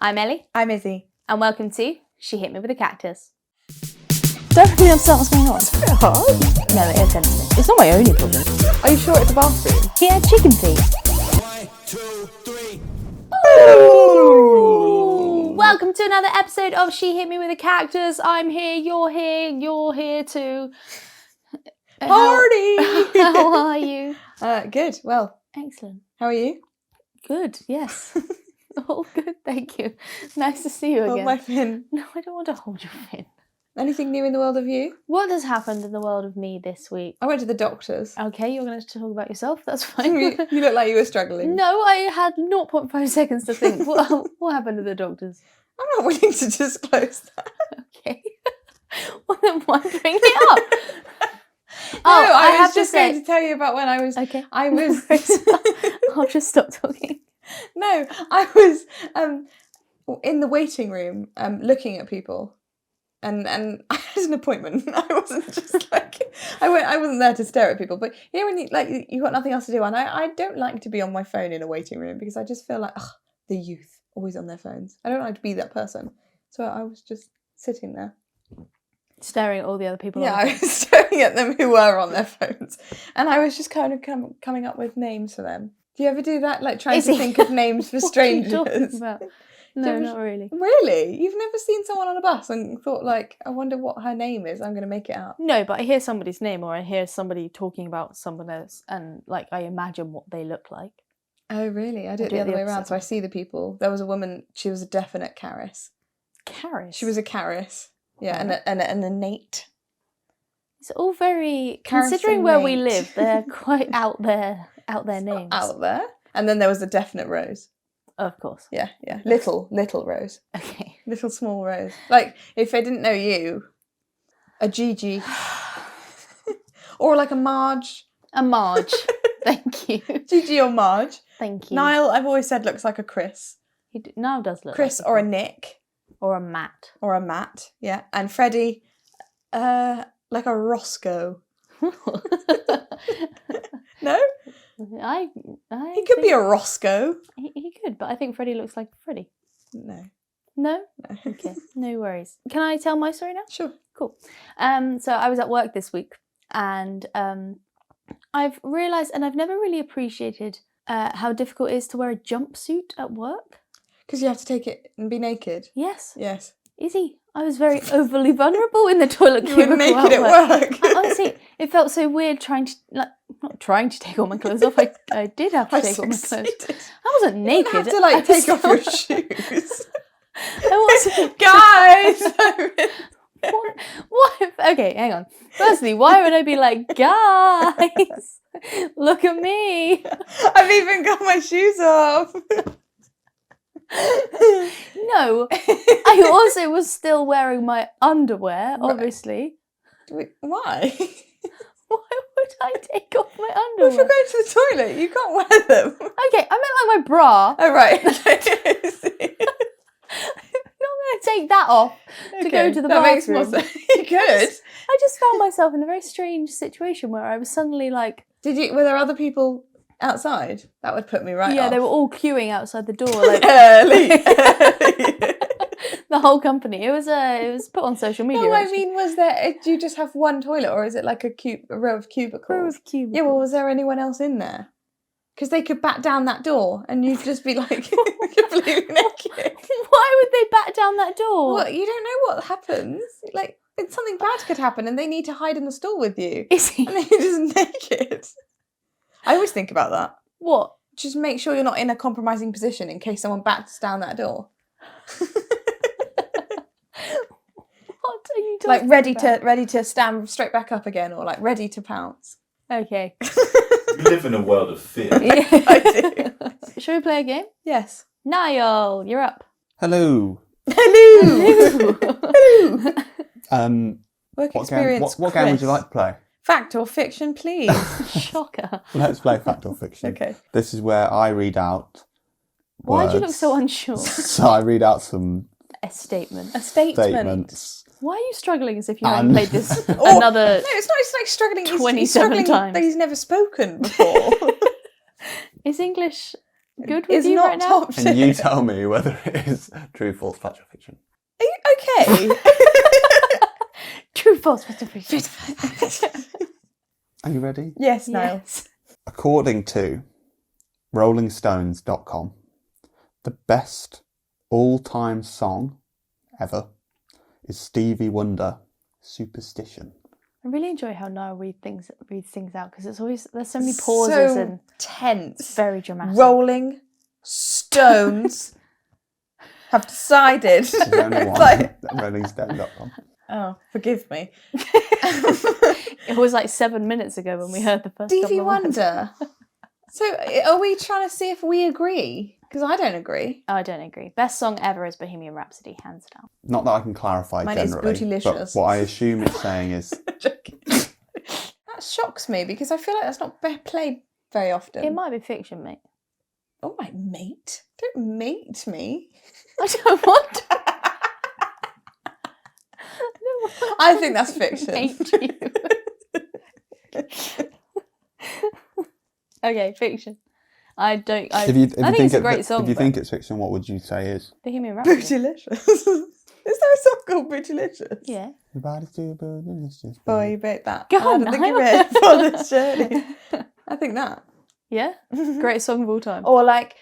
I'm Ellie. I'm Izzie. And welcome to She Hit Me With a Cactus. Don't really understand what's going on. It's very hard. No, it is anything. It's not my only problem. Are you sure it's a bathroom? He had chicken feet. 1, 2, 3. Ooh. Welcome to another episode of She Hit Me With a Cactus. I'm here, you're here too. Party! How are you? Good. Well, Excellent. how are you? Good, yes. All good, thank you. Nice to see you again. Hold my fin. No, I don't want to hold your fin. Anything new in the world of you? What has happened in the world of me this week? I went to the doctor's. Okay, you're going to talk about yourself, that's fine. You look like you were struggling. No, I had 0.5 seconds to think. What happened to the doctors? I'm not willing to disclose that. Okay. Well, then why bring it up? I was just going to tell you about when I was... Okay. I was... I'll just stop talking. No, I was in the waiting room looking at people. And I had an appointment. I wasn't just like I wasn't there to stare at people. But you know when you got nothing else to do, and I don't like to be on my phone in a waiting room because I just feel like the youth always on their phones. I don't like to be that person. So I was just sitting there, staring at all the other people. Yeah, I was staring at them who were on their phones, and I was just kind of coming up with names for them. Do you ever do that? Like trying to think of names for strangers? What are you talking about? No, not really. Really? You've never seen someone on a bus and thought, like, I wonder what her name is, I'm going to make it up? No, but I hear somebody's name or I hear somebody talking about someone else and, like, I imagine what they look like. Oh, really? I do it the other way around. So I see the people. There was a woman, she was a definite Caris. Caris? She was a Caris. Yeah, and an innate. It's all very... Caris considering where we live, they're quite out there names. Out there? And then there was a definite Rose. Of course. Yeah. Little Rose. Okay. Little small Rose. Like, if I didn't know you, a Gigi. Or like a Marge. A Marge. Thank you. Gigi or Marge. Thank you. Niall, I've always said, looks like a Chris. Niall does look Chris like or a Nick. Or a Matt. Or a Matt, yeah. And Freddie, like a Roscoe. No? He could be a Roscoe. He could, but I think Freddie looks like Freddie. No? No? Okay, no worries. Can I tell my story now? Sure. Cool. So I was at work this week and I've realised, and I've never really appreciated how difficult it is to wear a jumpsuit at work. Because you have to take it and be naked? Yes. Izzie, I was very overly vulnerable in the toilet cubicle. You were naked at work. Honestly, it felt so weird not trying to take all my clothes off. I did have to take all my clothes. I wasn't naked. You have to take off your shoes. I wasn't. Guys! What? Okay, hang on. Firstly, why would I be like, guys, look at me? I've even got my shoes off. No, I also was still wearing my underwear, obviously. Right. Why? Why would I take off my underwear? Well, if you're going to the toilet, you can't wear them. Okay, I meant like my bra. Oh, right. I'm not going to take that off to go to the bathroom. That makes more sense. You could. I just found myself in a very strange situation where I was suddenly like... Were there other people outside? That would put me right off. Yeah, they were all queuing outside the door. Like, early. The whole company. It was put on social media. No, I mean, do you just have one toilet or is it like a row of cubicles? Row of cubicles. Yeah, well, was there anyone else in there? Because they could bat down that door and you'd just be like completely naked. Why would they bat down that door? Well, you don't know what happens. Like, something bad could happen and they need to hide in the store with you. Izzie. And then you're just naked. I always think about that. What? Just make sure you're not in a compromising position in case someone bats down that door. What are you talking like about? ready to stand straight back up again, or like ready to pounce. Okay. You live in a world of fear. Yeah, I do. Shall we play a game? Yes. Niall, you're up. Hello. Hello. Hello. Work What experience. game would you like to play? Fact or fiction, please. Shocker. Let's play Fact or Fiction. Okay. This is where I read out Why do you look words. so unsure? So I read out some A statement. A statement. statements. Why are you struggling as if you haven't played this another... No, it's not. It's like struggling. 27 he's struggling times. that he's never spoken before. Is English Good with is you not right now? top tier. And you tell me whether it is true, false, fact, or fiction. Are you okay? True, false, fact, or fiction. Are you ready? Yes, Niall. Yes. According to RollingStones.com, the best all-time song ever is Stevie Wonder, Superstition. I really enjoy how Niall reads things out because it's always there's so many pauses So and tense. it's very dramatic. Rolling Stones have decided. There's only It's one, like- RollingStone.com. oh, forgive me. It was like 7 minutes ago when we heard the first Stevie couple of words. Wonder. So, are we trying to see if we agree? Because I don't agree. Oh, I don't agree. Best song ever is Bohemian Rhapsody, hands down. Not that I can clarify Mine is generally, but Bootylicious. what I assume it's saying is Joking. That shocks me because I feel like that's not played very often. It might be fiction, mate. All right, mate. Don't mate me. I don't want to. I think that's fiction. Hate you. Okay, fiction. I don't. I think it's a great song. If you but think it's fiction, what would you say is? Bohemian Rhapsody. Bootylicious. Is there a song called Bootylicious? Yeah. Everybody's too bootylicious. Boy, you bet that. Go I on, don't think you're Niall. ready for this journey. I think that. Yeah. Greatest song of all time. Or like,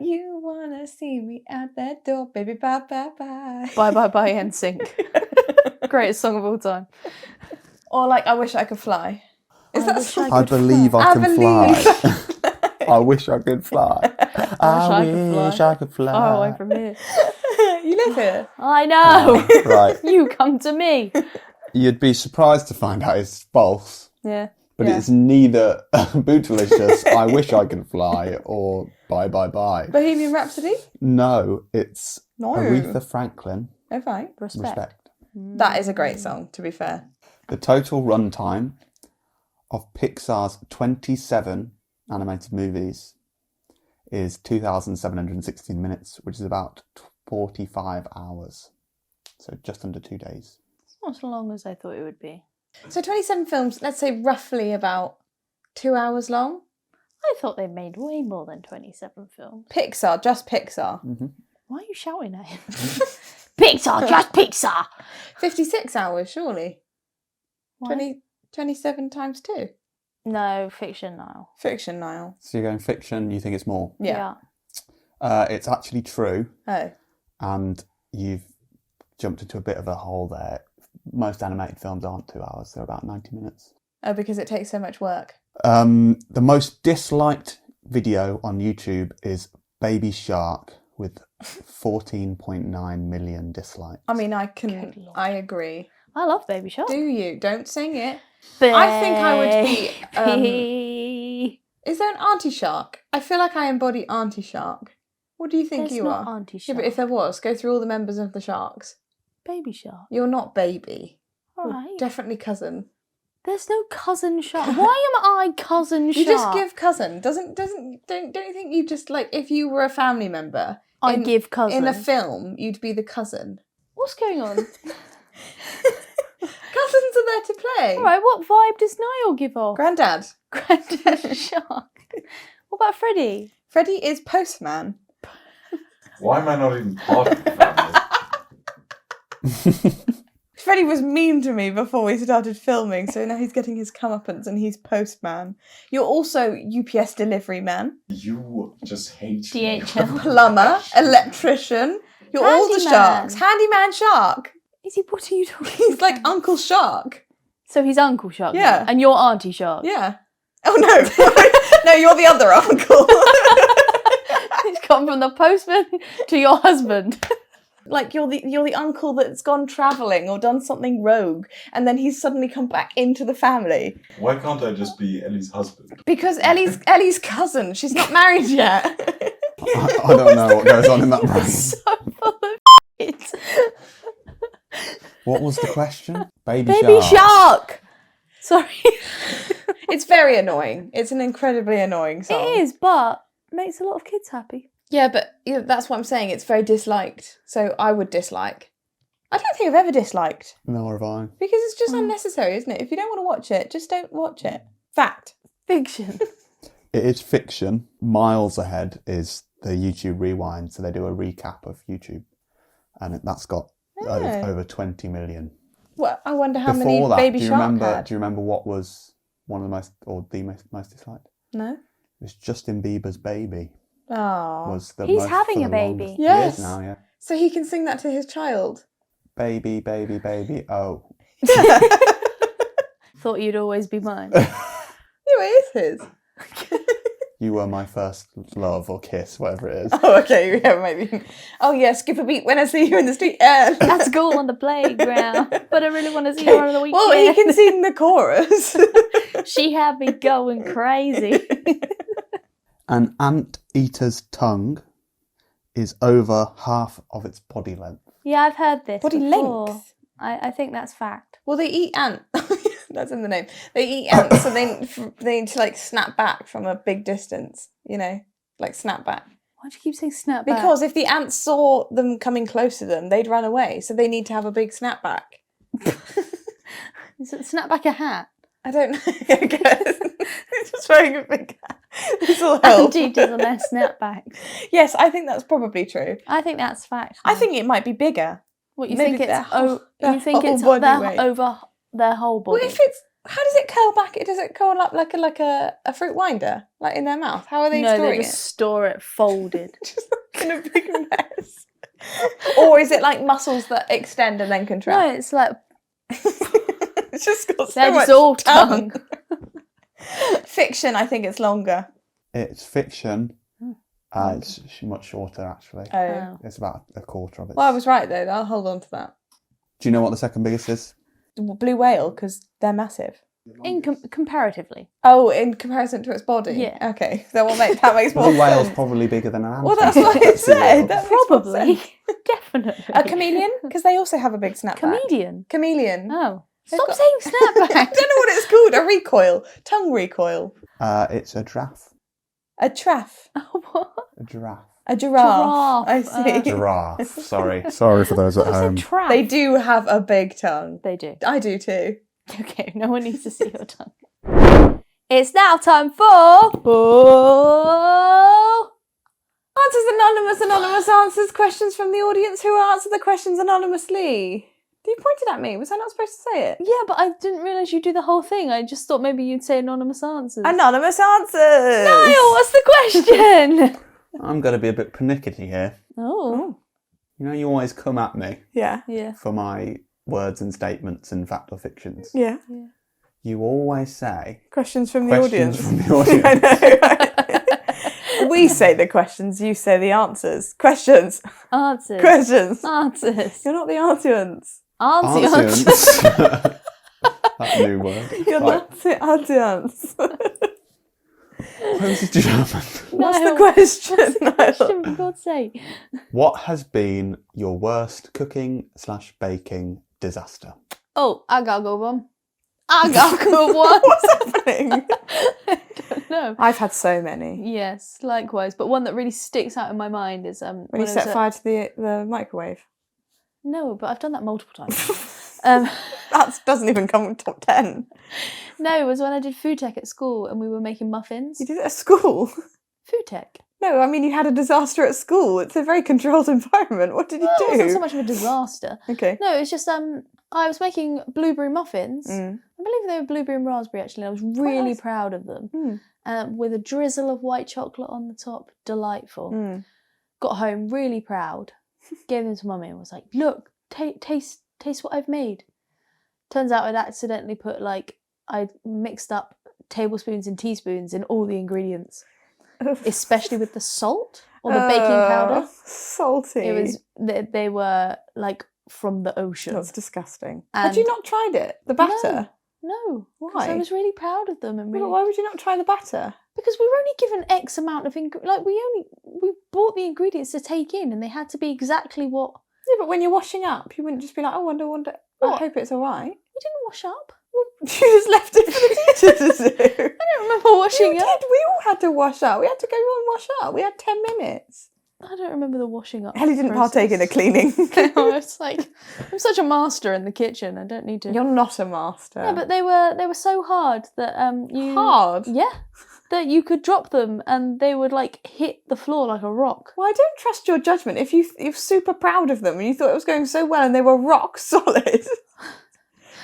you wanna see me at that door, baby, bye, bye, bye. Bye bye bye NSYNC. Greatest song of all time. Or like, I wish I could fly. Is I that a wish song? I believe I can believe fly. I wish I could fly. I wish I could fly. Far away from here. You live here. I know. Right. You come to me. You'd be surprised to find out it's false. Yeah. But Yeah. it's neither Bootylicious, I wish I could fly, or Bye Bye Bye. Bohemian Rhapsody? No, it's No. Aretha Franklin, Oh, fine. Respect. That is a great song, to be fair. The total runtime of Pixar's 27 animated movies is 2,716 minutes, which is about 45 hours. So just under 2 days. It's not as long as I thought it would be. So 27 films, let's say roughly about 2 hours long. I thought they made way more than 27 films. Pixar, just Pixar. Why are you shouting at him? Pixar, just Pixar. 56 hours, surely. Why? 27 times 2. No, fiction now. Fiction, Niall. So you're going fiction, you think it's more. Yeah. It's actually true, Oh. and you've jumped into a bit of a hole there. Most animated films aren't 2 hours, they're about 90 minutes. Oh, because it takes so much work. The most disliked video on YouTube is Baby Shark with 14.9 million dislikes. I mean, Good Lord. I agree. I love Baby Shark. Do you? Don't sing it. I think I would be, Baby. Is there an Auntie Shark? I feel like I embody Auntie Shark. What do you think There's you not are? Auntie Yeah, Shark. but if there was, go through all the members of the Sharks. Baby Shark. You're not Baby. All You're right. definitely Cousin. There's no cousin Shark. Why am I cousin Shark? You just give Cousin. Don't you think you just like if you were a family member? I give cousin. In a film, you'd be the cousin. What's going on? Cousins are there to play. All right, what vibe does Niall give off? Granddad. Granddad Shark. What about Freddie? Freddie is postman. Why am I not even part of the family? Freddie was mean to me before we started filming, so now he's getting his comeuppance and he's postman. You're also UPS delivery man, You just hate me. DHL. plumber, electrician. You're all the Handyman. sharks. Handyman shark. Izzy, what are you talking He's like about? Uncle Shark. So he's Uncle Shark. now, Yeah. And you're Auntie Shark. Yeah. Oh no. No, you're the other uncle. It's come from the postman to your husband. Like you're the uncle that's gone travelling or done something rogue, and then he's suddenly come back into the family. Why can't I just be Ellie's husband? Because Ellie's cousin. She's not married yet. I don't know what goes on in that brain. So full of shit. What was the question? Baby Baby Shark. Sorry. It's very annoying. It's an incredibly annoying song. It is, but makes a lot of kids happy. Yeah, but that's what I'm saying. It's very disliked. So I would dislike. I don't think I've ever disliked. Nor have I. Because it's just unnecessary, isn't it? If you don't want to watch it, just don't watch it. Fact. Fiction. It is fiction. Miles ahead is the YouTube Rewind, so they do a recap of YouTube, and that's got over 20 million. Well, I wonder how Before many that, Baby do you Shark remember? had. Do you remember what was one of the most, or the most disliked? No. It was Justin Bieber's Baby. Oh. Was the He's most, having for a the baby. longest- Yes. He is now, yeah. So he can sing that to his child. Baby, baby, baby. Oh, Thought you'd always be mine. Yeah, it is his. you were my first love or kiss, whatever it is. Oh, okay. Yeah, maybe. Oh, yeah. Skip a beat when I see you in the street. At school on the playground, but I really want to see her on the weekend. Well, he can sing the chorus. She had me going crazy. An anteater's tongue is over half of its body length. Yeah, I've heard this Body before. length. I think that's fact. Well, they eat ants. That's in the name. They eat ants, so they need to like snap back from a big distance. You know, like snap back. Why do you keep saying snap back? Because if the ants saw them coming close to them, they'd run away. So they need to have a big snap back. Is it snap back a hat? I don't know. I guess it's just wearing a big hat. This will help. Anteaters are their snapbacks. Yes, I think that's probably true. I think that's fact. I think it might be bigger. What you maybe think their it's? whole- their You think whole it's body weight. over their whole body? Well, if it's how does it curl back? Does it curl up like a fruit winder, like in their mouth? How are they no, storing they just store it folded. Just in a big mess. Or is it like muscles that extend and then No, contract? it's like It's just got so they're much just all tongue. tongue. Fiction, I think it's longer. It's fiction. It's much shorter, actually. Oh. It's about a quarter of it. Well, I was right though. I'll hold on to that. Do you know what the second biggest is? Blue whale, because they're massive. Comparatively. Oh, in comparison to its body. Yeah. Okay, that makes more Blue whale's sense. probably bigger than an ant. Well, that's what I said. That makes more Probably. sense. Definitely. A chameleon, because they also have a big snapback. Comedian. Chameleon. Oh. They've Stop got- saying I don't snapback. know what it's called. A recoil. Tongue recoil. It's a giraffe. A traff. Oh, what? A giraffe. A giraffe. Giraffe. I see. Giraffe. Sorry. Sorry for those at What is a home. trap? They do have a big tongue. They do. I do too. Okay, no one needs to see your tongue. It's now time for Answers Anonymous answers questions from the audience who answer the questions anonymously. You pointed at me. Was I not supposed to say it? Yeah, but I didn't realise you do the whole thing. I just thought maybe you'd say anonymous answers. Anonymous answers. Niall, what's the question? I'm going to be a bit pernickety here. Oh. You know, you always come at me Yeah. Yeah. for my words and statements and fact or fictions. Yeah. You always say Questions from the questions audience. from the audience. I know. Right? We say the questions. You say the answers. Questions. Answers. Questions. Answers. You're not the answers. Answers. Answers. That new word. You're Right. not the answers. Where's the German? What's the Niall, question? What's the question, Niall? for God's sake? What has been your worst cooking/baking disaster? Oh, I gotta go one. I gotta go one. What's happening? I don't know. I've had so many. Yes, likewise. But one that really sticks out in my mind is When you I was set at- fire to the microwave. No, but I've done that multiple times. That doesn't even come in top 10. No, it was when I did food tech at school and we were making muffins. You did it at school? Food tech. No, I mean you had a disaster at school. It's a very controlled environment. What did you Well, it do? wasn't so much of a disaster. Okay. No, it's just I was making blueberry muffins. Mm. I believe they were blueberry and raspberry actually. And I was really nice. proud of them. Mm. With a drizzle of white chocolate on the top. Delightful. Mm. Got home really proud. Gave them to mummy and was like, look, taste what I've made. Turns out I'd accidentally put I'd mixed up tablespoons and teaspoons in all the ingredients. Especially with the salt or the baking powder. Salty. It was they were like from the ocean. That's disgusting. And- Had you not tried it? The batter? No. Why? 'Cause I was really proud of them and really Why would you not try the batter? because we were only given X amount of we bought the ingredients to take in and they had to be exactly what Yeah, but when you're washing up, you wouldn't just be like, oh, wonder. I What? hope it's all right. we didn't wash up. You just left it for the teacher to do. I don't remember washing You up. did. We all had to wash up. We had to go and wash up. We had 10 minutes. I don't remember the washing up. Ellie didn't partake in a cleaning. No, it's like I'm such a master in the kitchen. I don't need to. You're not a master. Yeah, but they were so hard that you Hard? Yeah, that you could drop them and they would like hit the floor like a rock. Well, I don't trust your judgment. If you're super proud of them and you thought it was going so well and they were rock solid.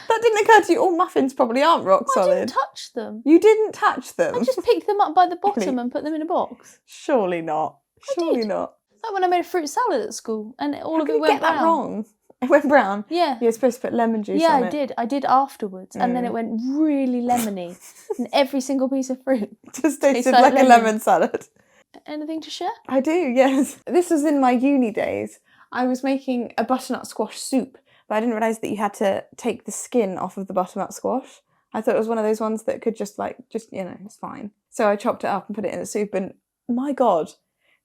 That didn't occur to you. All muffins probably aren't rock I solid. didn't touch them. You didn't touch them. I just picked them up by the bottom and put them in a box. Surely not. Surely did. not. Like when I made a fruit salad at school and all How of can it you went get that brown. wrong? It went brown. Yeah. You're supposed to put lemon juice Yeah, on I it. did. I did afterwards, and then it went really lemony, and every single piece of fruit Just tasted like like a lemon salad. Anything to share? I do, yes. This was in my uni days. I was making a butternut squash soup, but I didn't realise that you had to take the skin off of the butternut squash. I thought it was one of those ones that could just it's fine. So I chopped it up and put it in the soup, and my God,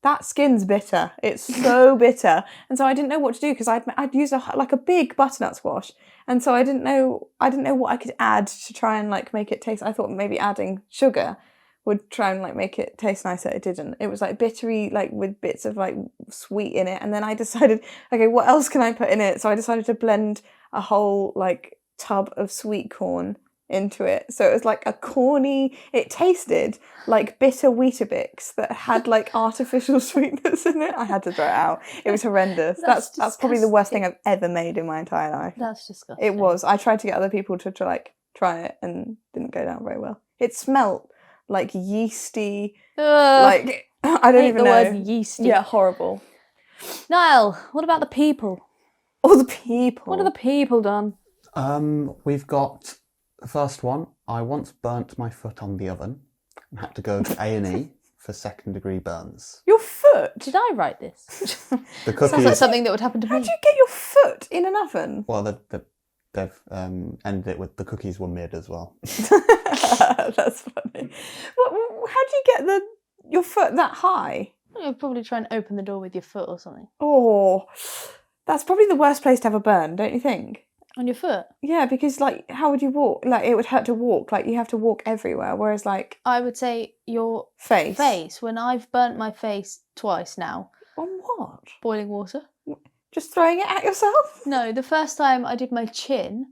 that skin's bitter. It's so bitter. And so I didn't know what to do because I'd used a big butternut squash. And so I didn't know what I could add to try and like make it taste. I thought maybe adding sugar would try and like make it taste nicer. It didn't. It was like bittery, like with bits of like sweet in it. And then I decided, okay, what else can I put in it? So I decided to blend a whole like tub of sweet corn into it. So it was like a corny, it tasted like bitter Weetabix that had like artificial sweetness in it. I had to throw it out. It was horrendous. That's probably the worst thing I've ever made in my entire life. That's disgusting. It was. I tried to get other people to try it and didn't go down very well. It smelt like yeasty, like I don't even the know. word yeasty. Yeah, horrible. Niall, what about the people? All the people. What have the people done? We've got the first one. I once burnt my foot on the oven and had to go to A&E for 2nd-degree burns. Your foot? Did I write this? The cookies. Sounds like something that would happen to How me. do you get your foot in an oven? Well, they've ended it with the cookies were mid as well. That's funny. How do you get your foot that high? You'll probably try and open the door with your foot or something. Oh, that's probably the worst place to have a burn, don't you think? On your foot? Yeah, because like, how would you walk? Like, it would hurt to walk. Like, you have to walk everywhere. Whereas, like, I would say your face. When I've burnt my face twice now. On what? Boiling water. Just throwing it at yourself? No, the first time I did my chin,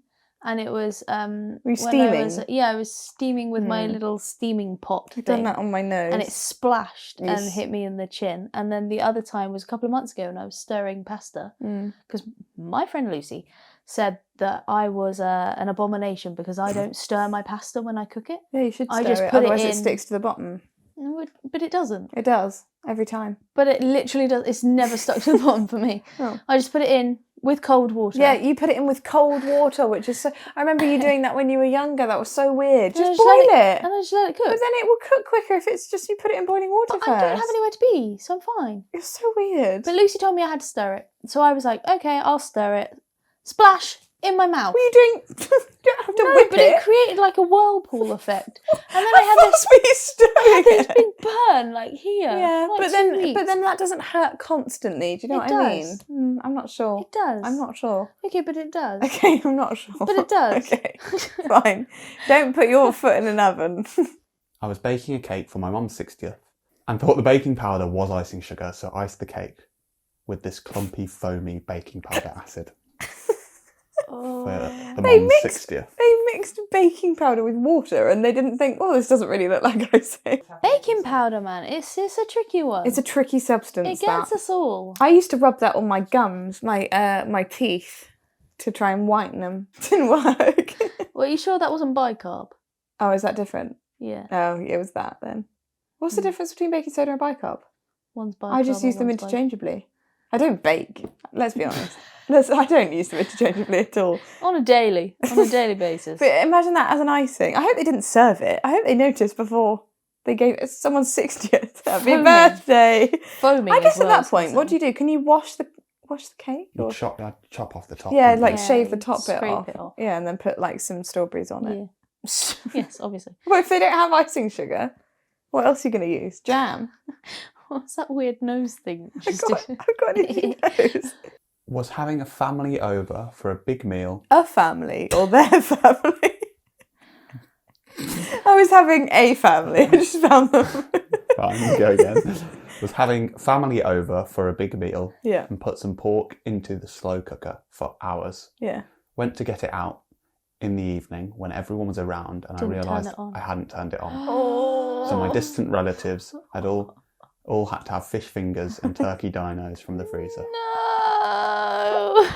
and it was Were you steaming? I was steaming with my little steaming pot I've thing. done that on my nose. And it splashed and Yes. hit me in the chin. And then the other time was a couple of months ago, and I was stirring pasta because my friend Lucy said that I was an abomination because I don't stir my pasta when I cook it. Yeah, you should stir I just it, put it otherwise it in- sticks to the bottom. But it doesn't. It does, every time. But it literally does. It's never stuck to the bottom for me. Oh. I just put it in with cold water. Yeah, you put it in with cold water, which is so... I remember you doing that when you were younger. That was so weird. And I Just boil it. And I just let it cook. But then it will cook quicker if it's just you put it in boiling water But first. I don't have anywhere to be, so I'm fine. It's so weird. But Lucy told me I had to stir it. So I was like, okay, I'll stir it. Splash! In my mouth. What are you doing? You don't have to No, whip but it. it created like a whirlpool effect. And then I had this Were you stirring this it? big burn like here. Yeah, like but 2 then weeks. that doesn't hurt constantly. Do you know It what I does. mean? I'm not sure. It does. I'm not sure. Okay, but it does. Okay, I'm not sure. But it does. Okay, fine. Don't put your foot in an oven. I was baking a cake for my mum's 60th and thought the baking powder was icing sugar, so I iced the cake with this clumpy, foamy baking powder acid for the They mum's mixed- 60th. They mixed baking powder with water and they didn't think, oh, this doesn't really look like icing. Baking powder, man. It's a tricky one. It's a tricky substance. It gets us all. I used to rub that on my gums, my teeth, to try and whiten them. Didn't work. Well, are you sure that wasn't bicarb? Oh, is that different? Yeah. Oh, it was that then. What's the difference between baking soda and bicarb? One's bicarb. I just use them interchangeably. I don't bake. Let's be honest. I don't use them interchangeably at all. On a daily basis. But imagine that as an icing. I hope they didn't serve it. I hope they noticed before they gave it someone's 60th. Happy Foaming. birthday. Foaming. I guess as well, at that it's point, what do considered. you do? Can you wash the cake? You Or... chop off the top. Yeah, and like Yeah, shave the you top bit scrape off. it off. Yeah, and then put like some strawberries on it. Yeah. Yes, obviously. Well, if they don't have icing sugar, what else are you going to use? Jam. What's that weird nose thing? I've got an itchy nose. was having a family over for a big meal. A family or their family. I was having a family. I just found them. Fine, go again. Was having family over for a big meal Yeah. and put some pork into the slow cooker for hours. Yeah. Went to get it out. in the evening when everyone was around, and Didn't I turn realised it on. I hadn't turned it on. Oh. So my distant relatives had all had to have fish fingers and turkey dinos from the freezer. No.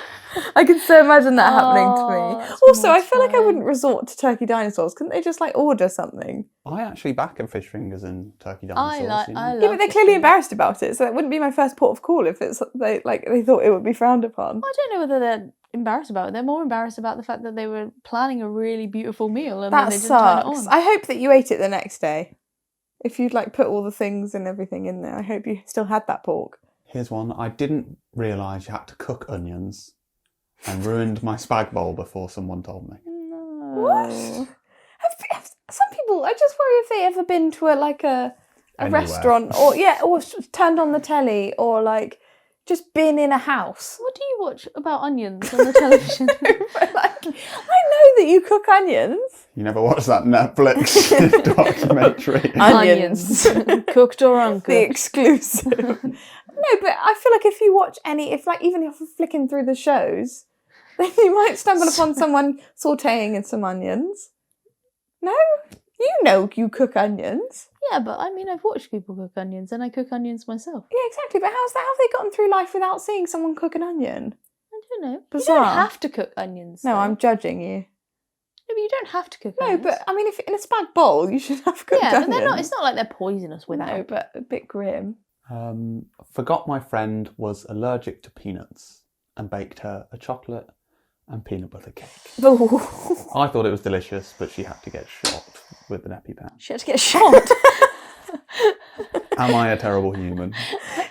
I can so imagine that happening to Oh, me. that's Also, I feel like I mortifying. wouldn't resort to turkey dinosaurs. Couldn't they just like order something? I actually back a fish fingers and turkey dinosaurs. I love Yeah, but they're fish clearly fingers. embarrassed about it, so that wouldn't be my first port of call if it's they thought it would be frowned upon. I don't know whether they're embarrassed about it. They're more embarrassed about the fact that they were planning a really beautiful meal and then That they didn't turn it sucks. on. I hope that you ate it the next day. If you'd like put all the things and everything in there, I hope you still had that pork. Here's one. I didn't realise you had to cook onions and ruined my spag bowl before someone told me. No. What? Have some people? I just worry if they ever been to a Anywhere. restaurant or turned on the telly or like just been in a house. What do you watch about onions on the television? But, like, I know that you cook onions. You never watched that Netflix documentary? Onions. Cooked or The uncooked? exclusive. No, but I feel like if you watch even if you're flicking through the shows, then you might stumble upon someone sautéing in some onions. No? You know you cook onions. Yeah, but I mean, I've watched people cook onions and I cook onions myself. Yeah, exactly. But how's that? How have they gotten through life without seeing someone cook an onion? I don't know. You Bizarre. don't have to cook onions. No, though. I'm judging you. No, but you don't have to cook No, onions. but I mean, if in a spag bowl, you should have cooked yeah, onions. but they're not. It's not like they're poisonous without. No, but a bit grim. Forgot my friend was allergic to peanuts and baked her a chocolate and peanut butter cake. I thought it was delicious, but she had to get shot with an EpiPen. She had to get shot. Am I a terrible human?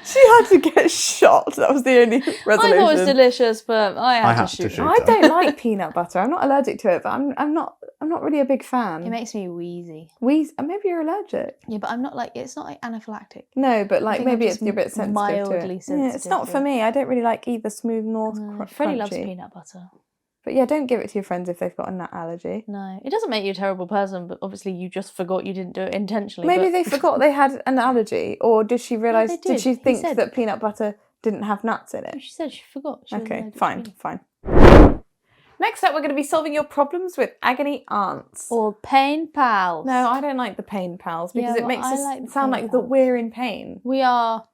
She had to get shot. That was the only I resolution. thought it was delicious, but I I had had to to shoot. shoot. her. I don't like peanut butter. I'm not allergic to it, but I'm not really a big fan. It makes me wheezy. Maybe you're allergic. Yeah, but I'm not like. It's not like anaphylactic. No, but like think I'm maybe just you're a bit sensitive mildly to it. Yeah, it's sensitive not to for it. me. I don't really like either smooth nor Freddie crunchy. loves peanut butter. But yeah, don't give it to your friends if they've got a nut allergy. No, it doesn't make you a terrible person, but obviously you just forgot you didn't do it intentionally. Maybe but... they forgot they had an allergy, or did she realise? they Did did. she He think said- that peanut butter didn't have nuts in it? She said she forgot. She was Okay, allergic to fine, peanut. fine. Next up, we're going to be solving your problems with Agony Aunts. Or pain pals. No, I don't like the pain pals because Yeah, it makes well, I us like the sound pain like that pals. we're in pain. We are.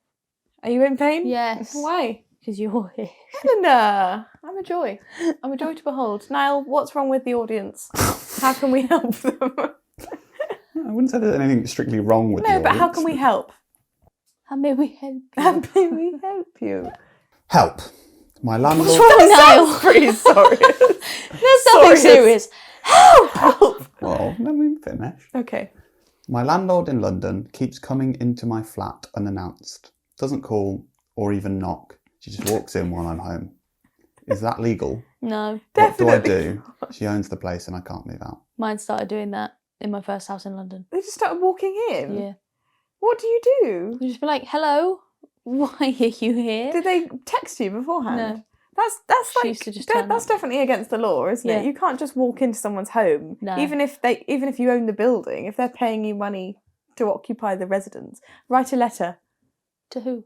Are you in pain? Yes. Why? Because you're here. Helena, I'm a joy. I'm a joy to behold. Niall, what's wrong with the audience? How can we help them? I wouldn't say there's anything strictly wrong with No, the but how audience. can we help? How may we help you? How can we help you? Help. My landlord... Niall? Pretty sorry. There's nothing Sorry. serious. Help! Well, let me finish. Okay. My landlord in London keeps coming into my flat unannounced. Doesn't call or even knock. She just walks in while I'm home. Is that legal? No. What do I Definitely do? She owns the place and I can't move out. Mine started doing that in my first house in London. They just started walking in? Yeah. What do you do? You just be like, hello, why are you here? Did they text you beforehand? No. That's She like used to just turn that's up. definitely against the law, isn't Yeah. it? You can't just walk into someone's home, No. even if you own the building. If they're paying you money to occupy the residence, write a letter. To who?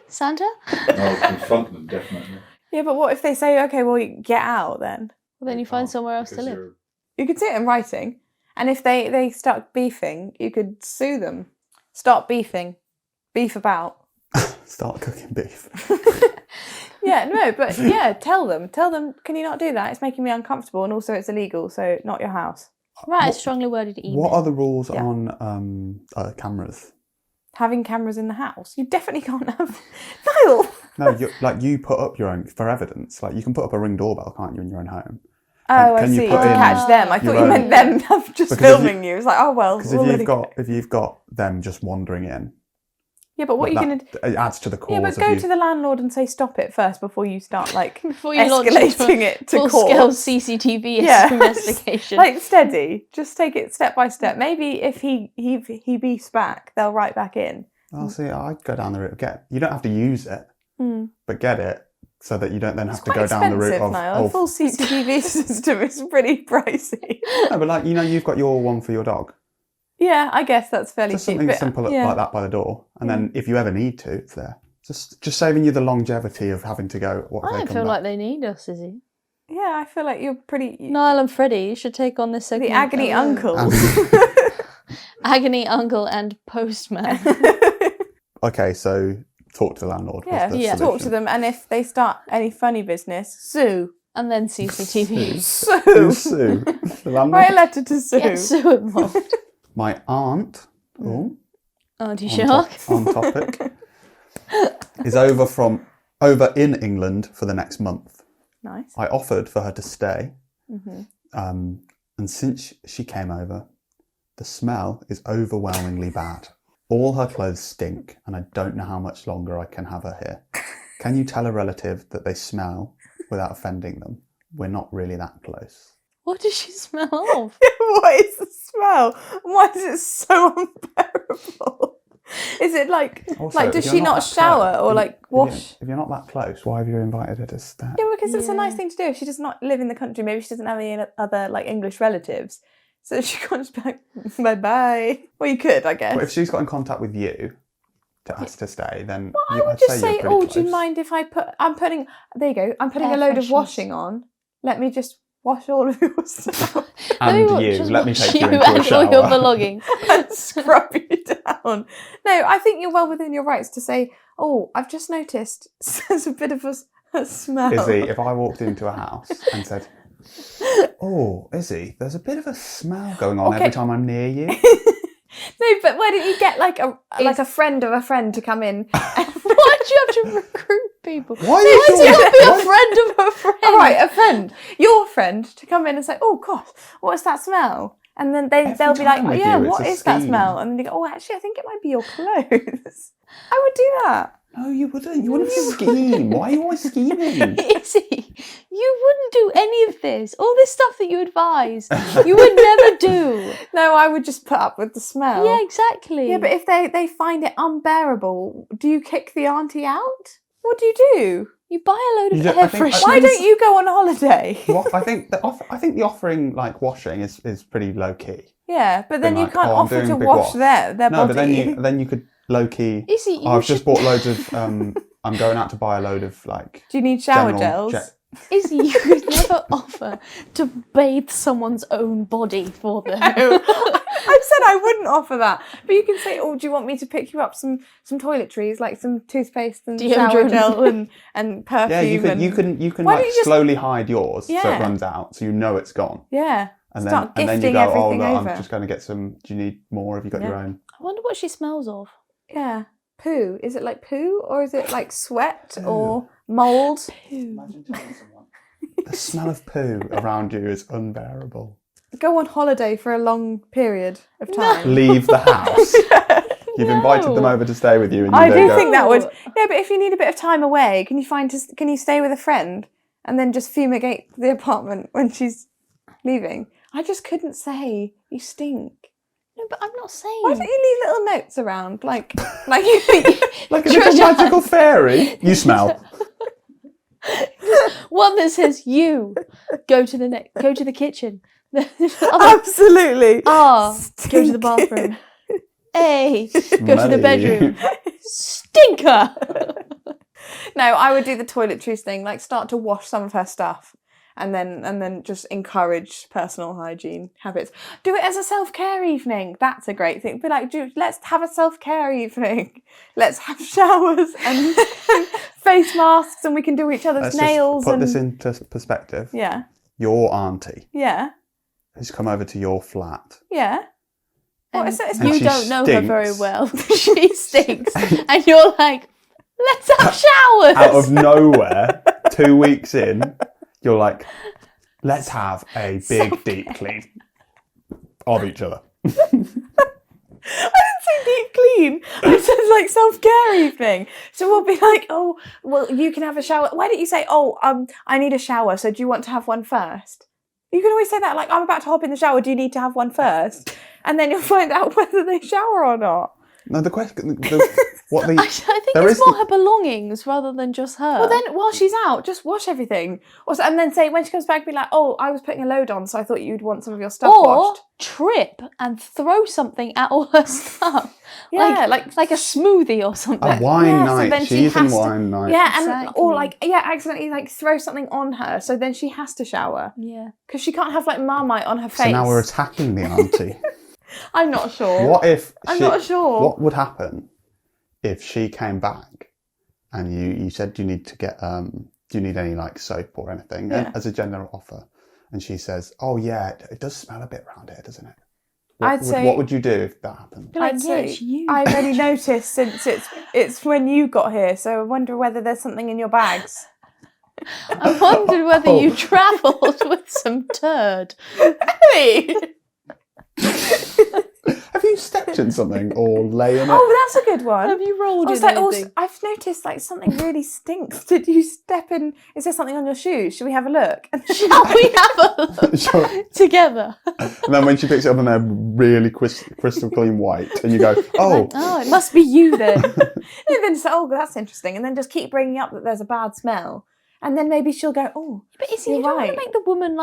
Santa? No, confront them, definitely. Yeah, but what if they say, okay, well, you get out then? Well, then you find somewhere else to Because live. you're- You could see it in writing, and if they start beefing, you could sue them. Start beefing, beef about. Start cooking beef. Yeah, no, but yeah, tell them, can you not do that? It's making me uncomfortable, and also it's illegal, so not your house. Write a strongly worded email. What are the rules Yeah. on cameras? Having cameras in the house, you definitely can't have. Niall. No, you put up your own for evidence. Like you can put up a Ring doorbell, can't you, in your own home? Oh, I Can you see. To put in catch them. I thought your you own- meant them just Because if filming you. It's like, oh well. Because we'll let it go. if you've got them just wandering in, Yeah, but what are you gonna? it adds to the cause Yeah, but of go you. to the landlord and say stop it first before you start like Before you launch escalating it to full-scale court. CCTV Yeah. investigation. Like steady. Just take it step by step. Maybe if he beefs back, they'll write back in. I'll see. I'd go down the route of you don't have to use it, but get it so that you don't then have to Quite go down the route expensive of now. A full CCTV system is pretty pricey. No, but like you've got your one for your dog. Yeah, I guess that's fairly Just cheap. something but, simple yeah. like that by the door, and then if you ever need to, it's there. Just saving you the longevity of having to go. What if I they don't come feel back? like they need us, Izzie. Yeah, I feel like you're pretty... Niall and Freddie, you should take on this segment. The agony uncles. Agony uncle and postman. Okay, so talk to the landlord. Yeah, was the talk to solution. them, and if they start any funny business, sue. And then CCTV. Sue. Who's Sue? The landlord? Write a letter to Sue. Get Sue involved. My aunt, Auntie on, Shark. on topic, is over in England for the next month. Nice. I offered for her to stay, Mm-hmm. and since she came over, the smell is overwhelmingly bad. All her clothes stink, and I don't know how much longer I can have her here. Can you tell a relative that they smell without offending them? We're not really that close. What does she smell of? What is the smell? Why is it so unbearable? Is it like, Also, like does if she you're not that shower close- or if- like if you're- wash? If you're not that close, why have you invited her to stay? Yeah, because it's a nice Yeah. thing to do. If she does not live in the country, maybe she doesn't have any other like English relatives. So she can't just be like, bye-bye. Well, you could, I guess. But if she's got in contact with you to ask to stay, then I I'd would just you're say, pretty oh, do you close. mind if there you go, I'm putting Air a load of fresheners. washing on. Let me just wash all of your stuff And just let me wash take you into a and all your shower. belongings. and scrub you down. No, I think you're well within your rights to say, oh, I've just noticed there's a bit of a smell. Izzy, if I walked into a house and said, oh, Izzy, there's a bit of a smell going on Okay. every time I'm near you. No, but why don't you get like a friend of a friend to come in? Why do you have to recruit people? Why are you Why do doing you have to be why- a friend of a friend? All right, a friend, your friend, to come in and say, oh gosh, what's that smell? And then they'll be like, time oh, with yeah, you, it's what a is that scheme. smell? And then they go, oh, actually, I think it might be your clothes. I would do that. No, you wouldn't. You wouldn't scheme. Why are you always scheming? Izzy, you wouldn't do any of this. All this stuff that you advise, you would never do. No, I would just put up with the smell. Yeah, exactly. Yeah, but if they find it unbearable, do you kick the auntie out? What do you do? you buy a load You of don't- air I think- fresheners. Why don't you go on holiday? Well, I think the offering like washing is pretty low key. Yeah, but then Been you like, can't oh, I'm offer doing to a big wash wash. their No, body. but then you could low key. Izzy, you I've should... just bought loads of. I'm going out to buy a load of like. Do you need shower general gels? Izzy, you could never offer to bathe someone's own body for them. No. I said I wouldn't offer that. But you can say, oh, do you want me to pick you up some toiletries, like some toothpaste and shower Deodorant. gel and perfume? Yeah, you can Why like don't you just- slowly hide yours so Yeah. it runs out, so you know it's gone. Yeah. And Start then you gifting go, oh everything look, over. I'm just going to get some. Do you need more? Have you got your Yeah. own? I wonder what she smells of. Yeah. Poo. Is it like poo or is it like sweat or mould? Imagine telling someone. The smell of poo around you is unbearable. Go on holiday for a long period of time. Leave the house. You've invited them over to stay with you, and you I then do go. think that would. Yeah, but if you need a bit of time away, can you stay with a friend and then just fumigate the apartment when she's leaving? I just couldn't say you stink. No, but I'm not saying. Why don't you leave little notes around, like you? Like a little magical fairy. You smell. One that says you go to the kitchen. The other, Absolutely. go to the Stinking. bathroom. A, go to the Smelly. bedroom. Stinker. No, I would do the toiletries thing. Like start to wash some of her stuff, and then just encourage personal hygiene habits. Do it as a self-care evening. That's a great thing. Be like, let's have a self-care evening. Let's have showers and face masks, and we can do each other's Let's nails. just put and this into perspective. yeah, Your auntie yeah, has come over to your flat. yeah. What And is it? And you she don't know her very stinks. well. She stinks. And you're like, let's have showers. Out of nowhere, 2 weeks in, you're like, let's have a big deep clean of each other. I didn't say deep clean. I said like self-care evening. So we'll be like, oh, well, you can have a shower. Why don't you say, oh, I need a shower. So do you want to have one first? You can always say that, like, I'm about to hop in the shower. Do you need to have one first? And then you'll find out whether they shower or not. No, the question. What the? I think There it's is more her belongings rather than just her. Well, then while she's out, just wash everything. And then say, when she comes back, be like, oh, I was putting a load on, so I thought you'd want some of your stuff or washed. trip and throw something at all her stuff. Yeah, like a smoothie or something. A wine Yeah, so night. then she She's in has to- wine night. Yeah, Exactly. or accidentally throw something on her, so then she has to shower. Yeah. Because she can't have Marmite on her face. So now we're attacking the auntie. I'm not sure. What if? I'm not sure. What would happen if she came back and you said, do you need to get do you need any soap or anything as a general offer, and she says, oh yeah, it does smell a bit around here, doesn't it? What would you do if that happened? I'd say it's you. I've only noticed since it's when you got here, so I wonder whether there's something in your bags. I wondered whether you travelled with some turd. Hey! Have you stepped in something or lay in it? Oh, that's a good one. Have you rolled I was in like, anything? I've noticed something really stinks. Did you step in? Is there something on your shoes? Should we have a look? Shall we have a look Sure. together? And then when she picks it up and they're really crystal clean white, and you go, oh, Oh, it must be you then. And then say, oh, that's interesting. And then just keep bringing up that there's a bad smell. And then maybe she'll go, oh, But is you're you don't right. want to make the woman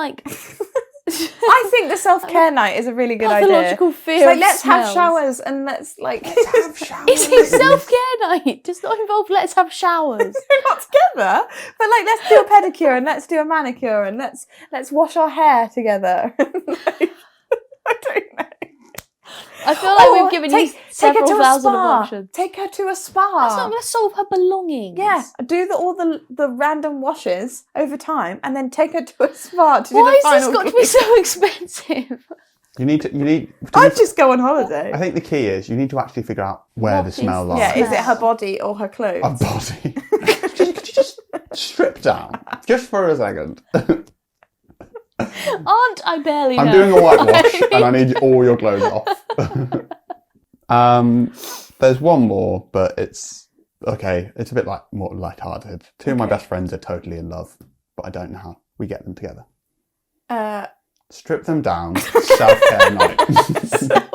I think the self-care night is a really good idea. pathological fear It's of let's have smells. showers and let's have showers. Is it self-care night? Does not involve let's have showers. We're not together, but let's do a pedicure and let's do a manicure and let's wash our hair together. I don't know. I feel like we've given you several thousand of options. Take her to a spa. That's not going to solve her belongings. Yeah, do all the random washes over time, and then take her to a spa to do Why the has final. this got to be so expensive? You need. I'd just go on holiday. I think the key is you need to actually figure out where What the is smell the lies. Yeah, is it her body or her clothes? A body. Could you just strip down just for a second? Aren't I barely know? I'm doing a whitewash and I need all your clothes off. There's one more, but it's okay. It's a bit more lighthearted. Two of my best friends are totally in love, but I don't know how we get them together. Strip them down. Self-care night.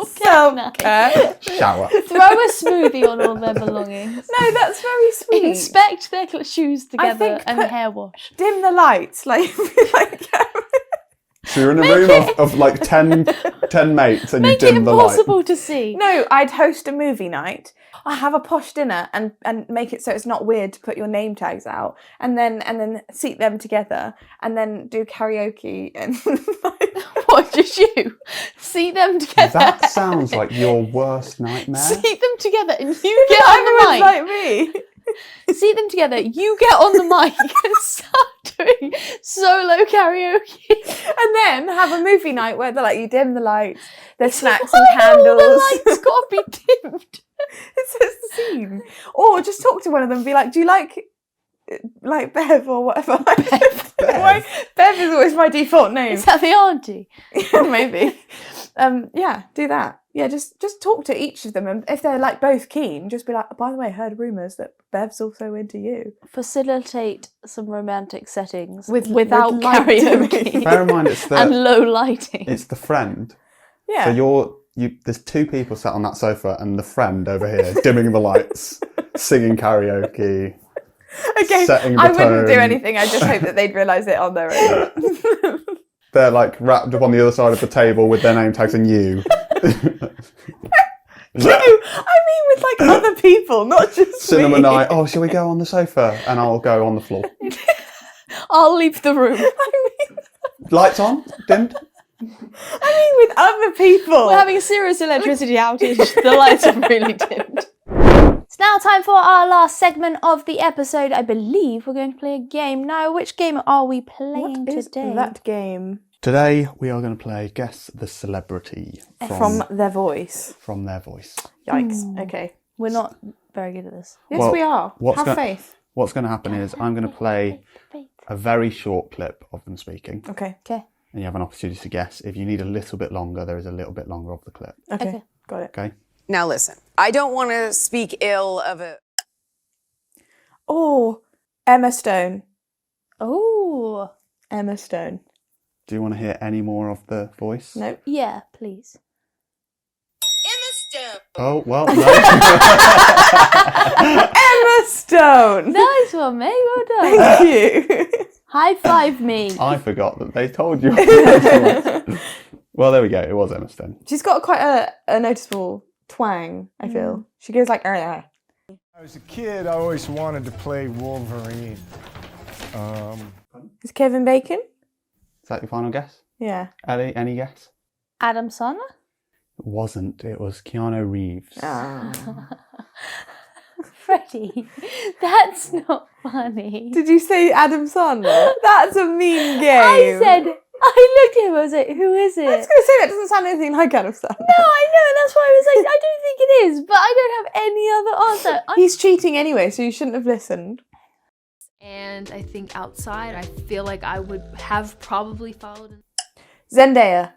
Self-care. Shower. Throw a smoothie on all their belongings. No, that's very sweet. Inspect their shoes together think and put- hair wash. Dim the lights, So you're in a room of 10 mates and you Make it dim the light. impossible to see. No, I'd host a movie night. I have a posh dinner and make it so it's not weird to put your name tags out, and then seat them together, and then do karaoke and What, just you? See them together. That sounds like your worst nightmare. Seat them together and you get on the mic. like me. Seat them together, you get on the mic and start doing solo karaoke. And then have a movie night where you dim the lights, there's snacks Why and are all candles. the lights got to be dimmed. It's a scene. Or just talk to one of them and be like, do you like Bev or whatever? Bev. Bev is always my default name. Is that the auntie? Yeah, maybe. Yeah, do that. Yeah, just talk to each of them, and if they're both keen, just be like, by the way, I heard rumours that Bev's also into you. Facilitate some romantic settings Without with light karaoke dimming. Bear in mind, it's and the low lighting. it's the friend. Yeah. So there's two people sat on that sofa and the friend over here dimming the lights, singing karaoke. Okay, setting the I wouldn't do tone. anything. I just hope that they'd realise it on their own. They're wrapped up on the other side of the table with their name tags and you. No, I mean with other people, not just Cinema me. night. Oh, shall we go on the sofa? And I'll go on the floor. I'll leave the room. Lights on, dimmed. I mean with other people. We're having a serious electricity outage. The lights are really dimmed. It's now time for our last segment of the episode. I believe we're going to play a game. Now, which game are we playing What is today? that game? Today we are going to play Guess the Celebrity From their voice. from their voice. Yikes. Okay. We're not very good at this. Yes, Well, we are. what's Have go- faith. What's going to happen is I'm going to play a very short clip of them speaking, Okay. Okay. and you have an opportunity to guess. If you need a little bit longer, there is a little bit longer of the clip. Okay. Got it. Okay? Now listen, I don't want to speak ill of a... Oh, Emma Stone. Oh, Emma Stone. Do you want to hear any more of the voice? Nope. yeah, please. Emma Oh, well, no. Emma Stone. Nice one, mate. Well done. Thank you. High five me. I forgot that they told you. Well, there we go. It was Emma Stone. She's got quite a noticeable twang, I feel. She goes like, When I was a kid, I always wanted to play Wolverine. Is Kevin Bacon? Is that your final guess? Yeah. Ellie, any guess? Adam Sandler? It wasn't. It was Keanu Reeves. Freddie, that's not funny. Did you say Adam Sandler? That's a mean game. I looked at him, I was like, who is it? I was going to say that doesn't sound anything like Adam Sandler. No, I know, that's why I was like, I don't think it is, but I don't have any other answer. He's cheating anyway, so you shouldn't have listened. And I think outside, I feel like I would have probably followed. Zendaya.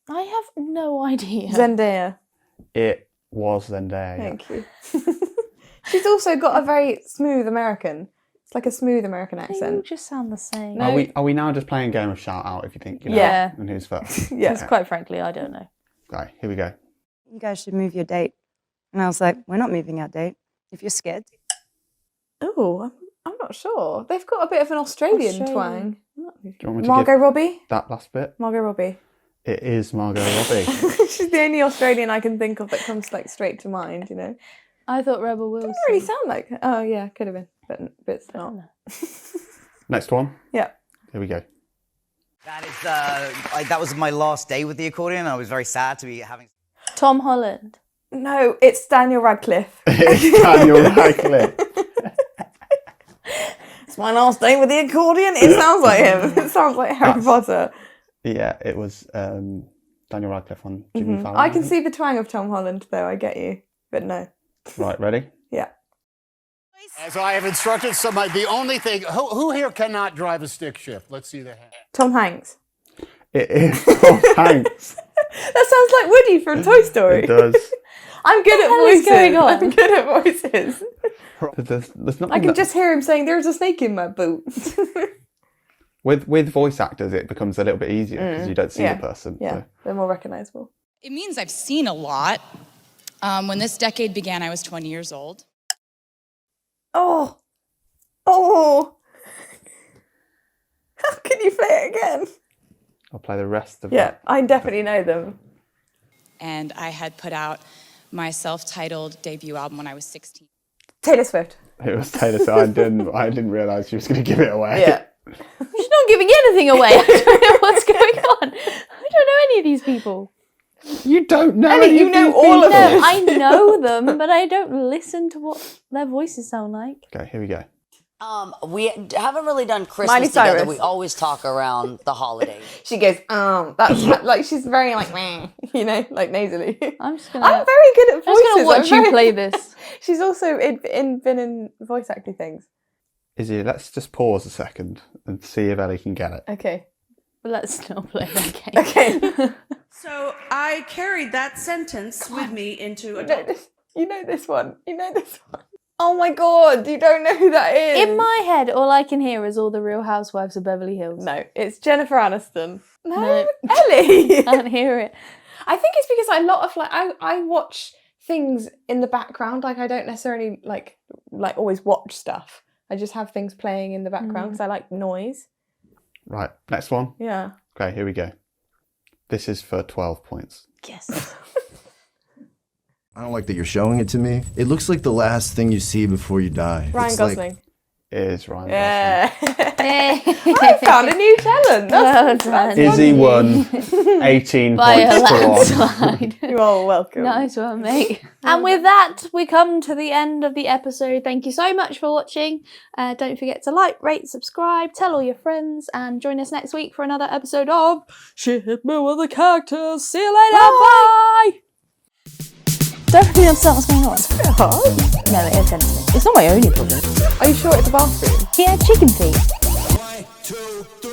I have no idea. Zendaya. It was Zendaya. Yeah. Thank you. She's also got a very smooth American. It's like a smooth American They all accent. just sound the same. No. Are we now just playing a game of shout out if you think you know? Yeah. And who's first? Yeah. Because quite frankly, I don't know. Okay, here we go. You guys should move your date. And I was like, we're not moving our date. If you're scared. Oh, I'm not sure. They've got a bit of an Australian twang. Do you want me to Margot give Robbie? that last bit? Margot Robbie. It is Margot Robbie. She's the only Australian I can think of that comes like straight to mind, you know. I thought Rebel Wilson. Doesn't really sound like her. Oh yeah, could have been, but it's not. Next one. Yeah. Here we go. That is, that was my last day with the accordion. I was very sad to be having. Tom Holland. No, it's Daniel Radcliffe. It's Daniel Radcliffe. It's my last day with the accordion. It sounds like him. It sounds like Harry Potter. Yeah, it was Daniel Radcliffe on Jimmy Fallon. I can see the twang of Tom Holland, though. I get you, but no. Right, ready? Yeah. As I have instructed somebody, the only thing, who here cannot drive a stick shift? Let's see the hand. Tom Hanks. It is Tom Hanks. That sounds like Woody from Toy Story. It does. I'm good at hell is voices. going on? I'm good at voices. There's nothing I can that- just hear him saying, "There's a snake in my boot." With voice actors, it becomes a little bit easier because you don't see Yeah. the person. Yeah, So. they're more recognisable. It means I've seen a lot. When this decade began, I was 20 years old. Oh. How can you play it again? I'll play the rest of Yeah, it. I definitely know them. And I had put out my self-titled debut album when I was 16. Taylor Swift. It was Taylor, so I didn't realise she was going to give it away. Yeah. She's not giving anything away. I don't know what's going on. I don't know any of these people. You don't know Ellie, any you of know these all of people. them. I know them, but I don't listen to what their voices sound like. Okay, here we go. We haven't really done Christmas Miley together. Cyrus. We always talk around the holidays. She goes, that's like she's very like, meh, you know, like nasally. I'm just gonna. I'm very good at voices. I'm just gonna watch you very- play this. She's also been in voice acting things. Izzy, let's just pause a second and see if Ellie can get it. Okay, but let's not play that game. Okay. So I carried that sentence with me into a. You know this one. You know this one. Oh my god, you don't know who that is. In my head, all I can hear is all the Real Housewives of Beverly Hills. No, it's Jennifer Aniston. No, No. Ellie. I can't hear it. I think it's because a lot of like I watch things in the background. Like I don't necessarily like always watch stuff. I just have things playing in the background because I like noise. Right, next one. Yeah. Okay, here we go. This is for 12 points. Yes. I don't like that you're showing it to me. It looks like the last thing you see before you die. Ryan It's like- Gosling. It is Ryan Yeah. Gosling. I found a new talent. Well That's done. Izzy won 18 By a points to 1. landslide. You're all welcome. Nice one, mate. And with that, we come to the end of the episode. Thank you so much for watching. Don't forget to like, rate, subscribe, tell all your friends, and join us next week for another episode of She Hit Me With a Cactus. See you later. Bye. Don't really understand what's going on. It's quite hard. No, it offends me. It's not my only problem. Are you sure it's a bathroom? He had chicken feet. 1, 2, 3.